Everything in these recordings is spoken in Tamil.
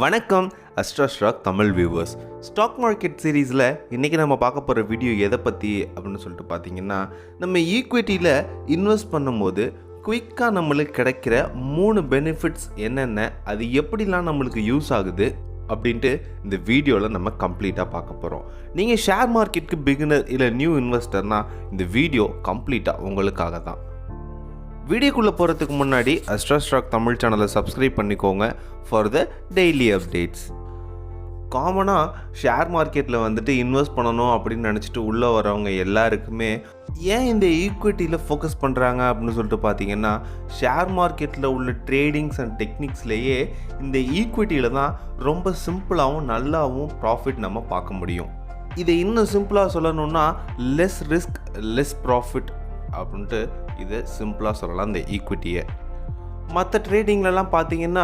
வணக்கம் Astra stock Tamil viewers. Stock market சீரீஸில் இன்றைக்கி நம்ம பார்க்க போகிற வீடியோ எதை பற்றி அப்படின்னு சொல்லிட்டு பார்த்தீங்கன்னா, நம்ம ஈக்விட்டியில் இன்வெஸ்ட் பண்ணும்போது குயிக்காக நம்மளுக்கு கிடைக்கிற 3 பெனிஃபிட்ஸ் என்னென்ன, அது எப்படிலாம் நம்மளுக்கு யூஸ் ஆகுது அப்படின்ட்டு இந்த வீடியோவில் நம்ம கம்ப்ளீட்டாக பார்க்க போகிறோம். நீங்கள் ஷேர் மார்க்கெட்டுக்கு பிகினர் இல்லை நியூ இன்வெஸ்டர்னால் இந்த வீடியோ கம்ப்ளீட்டாக உங்களுக்காக தான். வீடியோக்குள்ளே போகிறதுக்கு முன்னாடி அஸ்ட்ரா ஸ்டாக் தமிழ் சேனலை சப்ஸ்கிரைப் பண்ணிக்கோங்க ஃபார் த டெய்லி அப்டேட்ஸ். காமனாக ஷேர் மார்க்கெட்டில் வந்துட்டு இன்வெஸ்ட் பண்ணணும் அப்படின்னு நினச்சிட்டு உள்ளே வரவங்க எல்லாருக்குமே ஏன் இந்த ஈக்விட்டியில் ஃபோக்கஸ் பண்ணுறாங்க அப்படின்னு சொல்லிட்டு பார்த்தீங்கன்னா, ஷேர் மார்க்கெட்டில் உள்ள ட்ரேடிங்ஸ் அண்ட் டெக்னிக்ஸ்லேயே இந்த ஈக்விட்டியில் தான் ரொம்ப சிம்பிளாகவும் நல்லாவும் ப்ராஃபிட் நம்ம பார்க்க முடியும். இதை இன்னும் சிம்பிளாக சொல்லணுன்னா லெஸ் ரிஸ்க் லெஸ் ப்ராஃபிட் அப்படின்ட்டு இதை சிம்பிளாக சொல்லலாம். இந்த ஈக்விட்டியை மற்ற ட்ரேடிங்லலாம் பார்த்தீங்கன்னா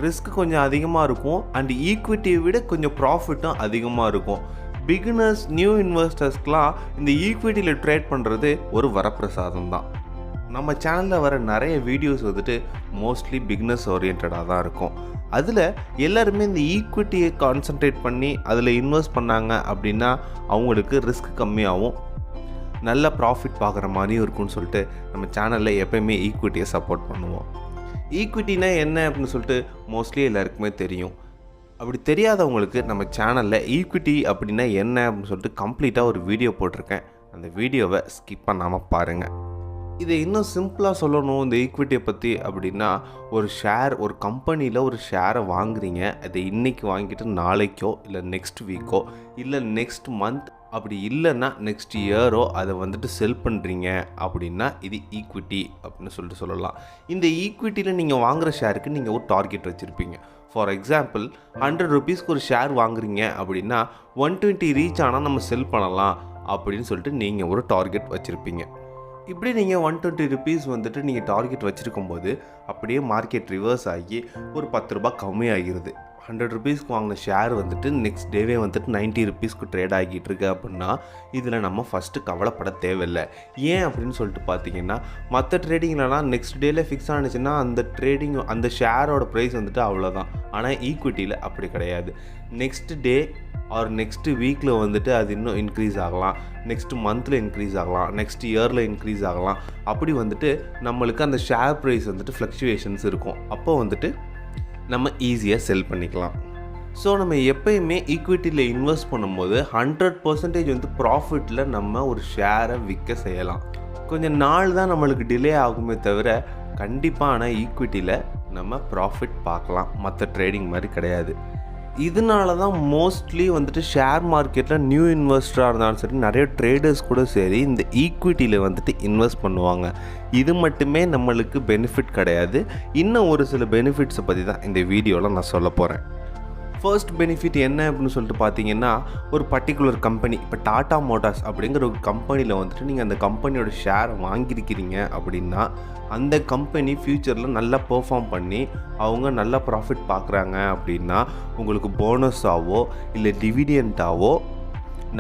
ரிஸ்க் கொஞ்சம் அதிகமாக இருக்கும் அண்ட் ஈக்விட்டியை விட கொஞ்சம் ப்ராஃபிட்டும் அதிகமாக இருக்கும். பிகினர்ஸ் நியூ இன்வெஸ்டர்ஸ்க்கெலாம் இந்த ஈக்விட்டியில் ட்ரேட் பண்ணுறது ஒரு வரப்பிரசாதம் தான். நம்ம சேனலில் வர நிறைய வீடியோஸ் வந்துட்டு மோஸ்ட்லி பிகினர்ஸ் ஓரியன்டாக தான் இருக்கும். அதில் எல்லாருமே இந்த ஈக்விட்டியை கான்சன்ட்ரேட் பண்ணி அதில் இன்வெஸ்ட் பண்ணாங்க அப்படின்னா அவங்களுக்கு ரிஸ்க் கம்மியாகவும் நல்ல ப்ராஃபிட் பார்க்குற மாதிரியும் இருக்குன்னு சொல்லிட்டு நம்ம சேனலில் எப்போயுமே ஈக்விட்டியை சப்போர்ட் பண்ணுவோம். ஈக்விட்டினா என்ன அப்படின்னு சொல்லிட்டு மோஸ்ட்லி எல்லாருக்குமே தெரியும். அப்படி தெரியாதவங்களுக்கு நம்ம சேனலில் ஈக்விட்டி அப்படின்னா என்ன அப்படின்னு சொல்லிட்டு கம்ப்ளீட்டாக ஒரு வீடியோ போட்டிருக்கேன். அந்த வீடியோவை ஸ்கிப் பண்ணாமல் பாருங்கள். இதை இன்னும் சிம்பிளாக சொல்லணும் இந்த ஈக்விட்டியை பற்றி அப்படின்னா, ஒரு கம்பெனியில் ஒரு ஷேரை வாங்குறீங்க. அதை இன்றைக்கி வாங்கிட்டு நாளைக்கோ இல்லை நெக்ஸ்ட் வீக்கோ இல்லை நெக்ஸ்ட் மந்த் அப்படி இல்லைன்னா நெக்ஸ்ட் இயரோ அதை வந்துட்டு செல் பண்ணுறீங்க அப்படின்னா இது ஈக்விட்டி அப்படின்னு சொல்லிட்டு சொல்லலாம். இந்த ஈக்விட்டியில் நீங்கள் வாங்குகிற ஷேருக்கு நீங்கள் ஒரு டார்கெட் வச்சுருப்பீங்க. ஃபார் எக்ஸாம்பிள் 100 ருபீஸ்க்கு ஒரு ஷேர் வாங்குறீங்க அப்படின்னா 120 ரீச் ஆனால் நம்ம செல் பண்ணலாம் அப்படின்னு சொல்லிட்டு நீங்கள் ஒரு டார்கெட் வச்சுருப்பீங்க. இப்படி நீங்கள் 120 ருபீஸ் வந்துட்டு நீங்கள் டார்கெட் வச்சுருக்கும்போது அப்படியே மார்க்கெட் ரிவர்ஸ் ஆகி ஒரு 10 ரூபா கம்மியாகிடுது. 100 ருபீஸ்க்கு வாங்கின ஷேர் வந்துட்டு நெக்ஸ்ட் டேவே வந்துட்டு 90 ருபீஸ்க்கு ட்ரேட் ஆகிட்டு இருக்கு அப்படின்னா இதில் நம்ம ஃபஸ்ட்டு கவலைப்பட தேவையில்லை. ஏன் அப்படின்னு சொல்லிட்டு பார்த்தீங்கன்னா, மற்ற ட்ரேடிங்லலாம் நெக்ஸ்ட் டேல ஃபிக்ஸ் ஆனிச்சுன்னா அந்த ஷேரோட ப்ரைஸ் வந்துட்டு அவ்வளோதான். ஆனால் ஈக்விட்டியில் அப்படி கிடையாது. நெக்ஸ்ட் டே ஆர் நெக்ஸ்ட் வீக்கில் வந்துட்டு அது இன்னும் இன்க்ரீஸ் ஆகலாம், நெக்ஸ்ட் மந்தில் இன்க்ரீஸ் ஆகலாம், நெக்ஸ்ட் இயரில் இன்க்ரீஸ் ஆகலாம். அப்படி வந்துட்டு நம்மளுக்கு அந்த ஷேர் ப்ரைஸ் வந்துட்டு ஃப்ளக்சுவேஷன்ஸ் இருக்கும். அப்போ வந்துட்டு நம்ம ஈஸியாக செல் பண்ணிக்கலாம். ஸோ நம்ம எப்போயுமே ஈக்விட்டியில் இன்வெஸ்ட் பண்ணும்போது 100% வந்து ப்ராஃபிட்டில் நம்ம ஒரு ஷேரை விற்க செய்யலாம். கொஞ்சம் நாள் தான் நம்மளுக்கு டிலே ஆகுமே தவிர கண்டிப்பாக ஆனால் ஈக்விட்டியில் நம்ம ப்ராஃபிட் பார்க்கலாம். மற்ற ட்ரேடிங் மாதிரி கிடையாது. இதனால தான் மோஸ்ட்லி வந்துட்டு ஷேர் மார்க்கெட்டில் நியூ இன்வெஸ்டராக இருந்தாலும் சரி, நிறைய ட்ரேடர்ஸ் கூட சரி இந்த ஈக்விட்டியில் வந்துட்டு இன்வெஸ்ட் பண்ணுவாங்க. இது மட்டுமே நம்மளுக்கு பெனிஃபிட் கிடையாது. இன்னும் ஒரு சில பெனிஃபிட்ஸை பற்றி தான் இந்த வீடியோவில் நான் சொல்ல போகிறேன். ஃபர்ஸ்ட் பெனிஃபிட் என்ன அப்படின்னு சொல்லிட்டு பார்த்தீங்கன்னா, ஒரு பர்டிகுலர் கம்பெனி, இப்போ டாடா மோட்டார்ஸ் அப்படிங்கிற ஒரு கம்பெனியில் வந்துட்டு நீங்கள் அந்த கம்பெனியோட ஷேரை வாங்கியிருக்கிறீங்க அப்படின்னா அந்த கம்பெனி ஃப்யூச்சரில் நல்லா பெர்ஃபார்ம் பண்ணி அவங்க நல்ல ப்ராஃபிட் பார்க்குறாங்க அப்படின்னா உங்களுக்கு போனஸாவோ இல்லை டிவிடெண்டாவோ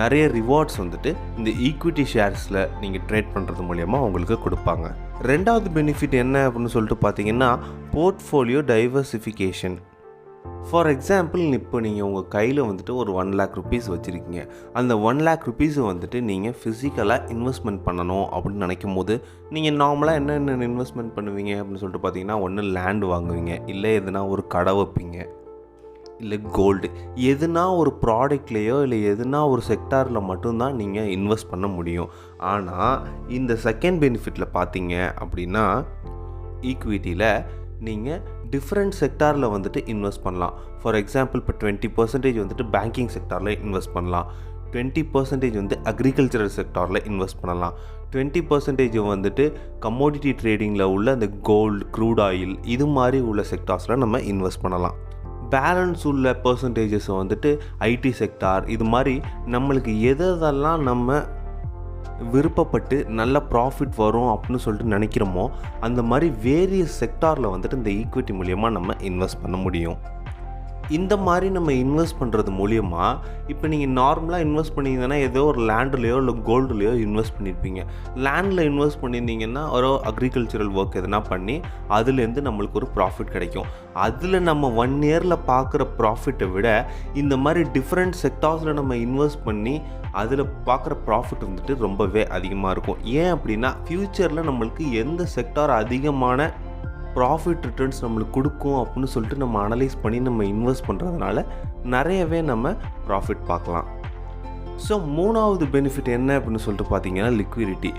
நிறைய ரிவார்ட்ஸ் வந்துட்டு இந்த ஈக்விட்டி ஷேர்ஸில் நீங்கள் ட்ரேட் பண்ணுறது மூலயமா உங்களுக்கு கொடுப்பாங்க. ரெண்டாவது பெனிஃபிட் என்ன அப்படின்னு சொல்லிட்டு பார்த்தீங்கன்னா, போர்ட்ஃபோலியோ டைவர்சிஃபிகேஷன். ஃபார் எக்ஸாம்பிள், இப்போ நீங்கள் உங்கள் கையில் வந்துட்டு ஒரு 1 lakh ருபீஸ் வச்சுருக்கீங்க. அந்த 1 lakh ருபீஸை வந்துட்டு நீங்கள் ஃபிசிக்கலாக இன்வெஸ்ட்மெண்ட் பண்ணணும் அப்படின்னு நினைக்கும் போது நீங்கள் நார்மலாக என்னென்ன இன்வெஸ்ட்மெண்ட் பண்ணுவீங்க அப்படின்னு சொல்லிட்டு பார்த்தீங்கன்னா, ஒன்று லேண்ட் வாங்குவீங்க, இல்லை எதுனா ஒரு கடை வைப்பீங்க, இல்லை கோல்டு, எதுனா ஒரு ப்ராடக்ட்லேயோ இல்லை எதுனா ஒரு செக்டாரில் மட்டும்தான் நீங்கள் இன்வெஸ்ட் பண்ண முடியும். ஆனால் இந்த செகண்ட் பெனிஃபிட்டில் பார்த்தீங்க அப்படின்னா ஈக்விட்டியில் நீங்கள் டிஃப்ரெண்ட் செக்டாரில் வந்துட்டு இன்வெஸ்ட் பண்ணலாம். ஃபார் எக்ஸாம்பிள், இப்போ 20% வந்துட்டு பேங்கிங் செக்டாரில் இன்வெஸ்ட் பண்ணலாம், 20% வந்து அக்ரிகல்ச்சரல் செக்டாரில் இன்வெஸ்ட் பண்ணலாம், 20% வந்துட்டு கமோடிட்டி ட்ரேடிங்கில் உள்ள அந்த கோல்டு, க்ரூட் ஆயில் இது மாதிரி உள்ள செக்டார்ஸில் நம்ம இன்வெஸ்ட் பண்ணலாம். பேலன்ஸ் உள்ள பர்சன்டேஜஸ் வந்துட்டு ஐடி செக்டார், இது மாதிரி நம்மளுக்கு எதெல்லாம் நம்ம விருப்பப்பட்டு நல்ல ப்ராஃபிட் வரும் அப்படின்னு சொல்லிட்டு நினைக்கிறோமோ அந்த மாதிரி வேரியஸ் செக்டாரில் வந்துட்டு இந்த ஈக்விட்டி மூலியமாக நம்ம இன்வெஸ்ட் பண்ண முடியும். இந்த மாதிரி நம்ம இன்வெஸ்ட் பண்ணுறது மூலிமா இப்போ நீங்கள் நார்மலாக இன்வெஸ்ட் பண்ணிங்கன்னா ஏதோ ஒரு லேண்ட்லேயோ இல்லை கோல்டுலேயோ இன்வெஸ்ட் பண்ணியிருப்பீங்க. லேண்டில் இன்வெஸ்ட் பண்ணியிருந்தீங்கன்னா ஒரு அக்ரிகல்ச்சரல் ஒர்க் எதனா பண்ணி அதுலேருந்து நம்மளுக்கு ஒரு ப்ராஃபிட் கிடைக்கும். அதில் நம்ம 1 இயரில் பார்க்குற ப்ராஃபிட்டை விட இந்த மாதிரி டிஃப்ரெண்ட் செக்டார்ஸில் நம்ம இன்வெஸ்ட் பண்ணி அதில் பார்க்குற ப்ராஃபிட் வந்துட்டு ரொம்பவே அதிகமாக இருக்கும். ஏன் அப்படின்னா ஃப்யூச்சரில் நம்மளுக்கு எந்த செக்டார் அதிகமான ப்ராஃபிட் ரிட்டர்ன்ஸ் நம்மளுக்கு கொடுக்கும் அப்படின்னு சொல்லிட்டு நம்ம அனலைஸ் பண்ணி நம்ம இன்வெஸ்ட் பண்ணுறதுனால நிறையவே நம்ம ப்ராஃபிட் பார்க்கலாம். ஸோ 3வது பெனிஃபிட் என்ன அப்படின்னு சொல்லிட்டு பார்த்தீங்கன்னா லிக்விடிட்டி.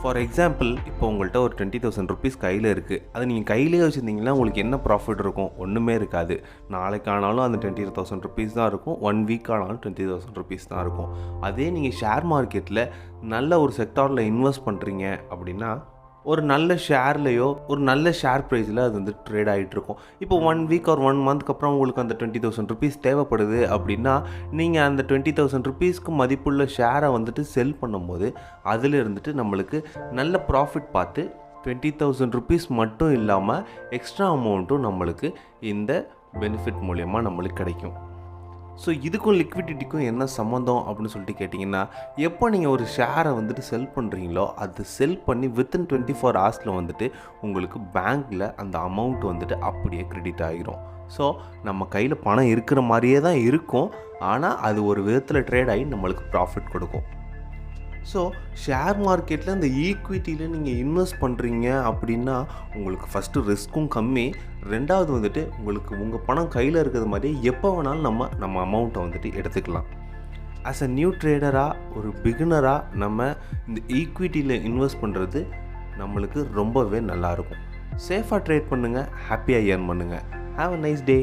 ஃபார் எக்ஸாம்பிள், இப்போ உங்கள்கிட்ட ஒரு 20,000 ருபீஸ் கையில் இருக்குது. அது நீங்கள் கையிலே வச்சுருந்தீங்கன்னா உங்களுக்கு என்ன ப்ராஃபிட் இருக்கும்? ஒன்றுமே இருக்காது. நாளைக்கு ஆனாலும் அந்த 20,000 ருபீஸ் தான் இருக்கும். 1 வீக் ஆனாலும் 20,000 ருபீஸ் தான் இருக்கும். அதே நீங்கள் ஷேர் மார்க்கெட்டில் நல்ல ஒரு செக்டாரில் இன்வெஸ்ட் பண்ணுறீங்க அப்படின்னா ஒரு நல்ல ஷேர்லேயோ ஒரு நல்ல ஷேர் ப்ரைஸில் அது வந்து ட்ரேட் ஆகிட்டுருக்கும். இப்போ 1 வீக் ஒரு 1 மந்த்க்கு அப்புறம் உங்களுக்கு அந்த 20,000 ருபீஸ் தேவைப்படுது அப்படின்னா நீங்கள் அந்த 20,000 ருபீஸ்க்கு மதிப்புள்ள ஷேரை வந்துட்டு செல் பண்ணும்போது அதில் இருந்துட்டு நம்மளுக்கு நல்ல ப்ராஃபிட் பார்த்து 20,000 ருபீஸ் மட்டும் இல்லாமல் எக்ஸ்ட்ரா அமௌண்ட்டும் நம்மளுக்கு இந்த பெனிஃபிட் மூலயமா நம்மளுக்கு கிடைக்கும். ஸோ இதுக்கும் லிக்விடிட்டிக்கும் என்ன சம்மந்தம் அப்படின்னு சொல்லிட்டு கேட்டிங்கன்னா, எப்போ நீங்கள் ஒரு ஷேரை வந்துட்டு செல் பண்ணுறீங்களோ அது செல் பண்ணி வித்தின் 24 ஹவர்ஸில் வந்துட்டு உங்களுக்கு பேங்க்கில் அந்த அமௌண்ட் வந்துட்டு அப்படியே கிரெடிட் ஆகிரும். ஸோ நம்ம கையில் பணம் இருக்கிற மாதிரியே தான் இருக்கும், ஆனால் அது ஒரு விதத்தில் ட்ரேட் ஆகி நம்மளுக்கு ப்ராஃபிட் கொடுக்கும். ஸோ ஷேர் மார்க்கெட்டில் இந்த ஈக்விட்டியில் நீங்கள் இன்வெஸ்ட் பண்ணுறீங்க அப்படின்னா உங்களுக்கு ஃபஸ்ட்டு ரிஸ்க்கும் கம்மி, 2வது வந்துட்டு உங்களுக்கு உங்கள் பணம் கையில் இருக்கிறது மாதிரி எப்போ வேணாலும் நம்ம அமௌண்ட்டை வந்துட்டு எடுத்துக்கலாம். ஆஸ் அ நியூ ட்ரேடராக ஒரு பிகினராக நம்ம இந்த ஈக்விட்டியில் இன்வெஸ்ட் பண்ணுறது நம்மளுக்கு ரொம்பவே நல்லாயிருக்கும். சேஃபாக ட்ரேட் பண்ணுங்கள், ஹாப்பியாக ஏர்ன் பண்ணுங்கள். Have a nice day.